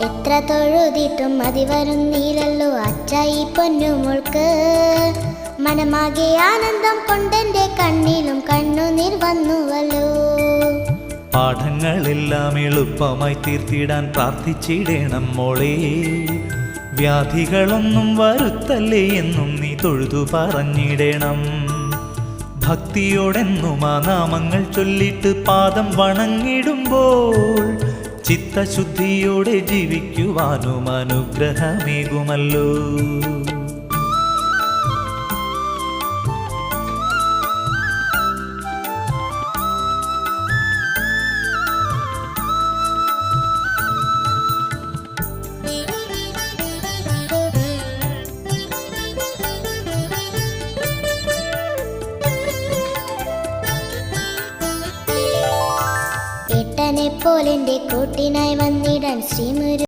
എത്ര തൊഴുതിട്ടും മതി വരുന്നില്ലല്ലോ അച്ചായി പൊന്നുമോൾക്ക്. മനമാകെ ആനന്ദം കൊണ്ടെന്റെ കണ്ണിലും കണ്ണുനീർ വന്നുവല്ലോ. പാഠങ്ങളെല്ലാം എളുപ്പമായി തീർത്തിടാൻ പ്രാർത്ഥിച്ചിടണം മോളെ. വ്യാധികളൊന്നും വരുത്തല്ലേ എന്നും നീ തൊഴുതു പറഞ്ഞിടണം. ഭക്തിയോടെന്നും ആ നാമങ്ങൾ ചൊല്ലിട്ട് പാദം വണങ്ങിടുമ്പോൾ ചിത്തശുദ്ധിയോടെ ജീവിക്കുവാനും അനുഗ്രഹമേകുമല്ലോ. ഏട്ടനെ പോലെന്റെ കൂട്ടിനായി വന്നിടാൻ ശ്രീമുരു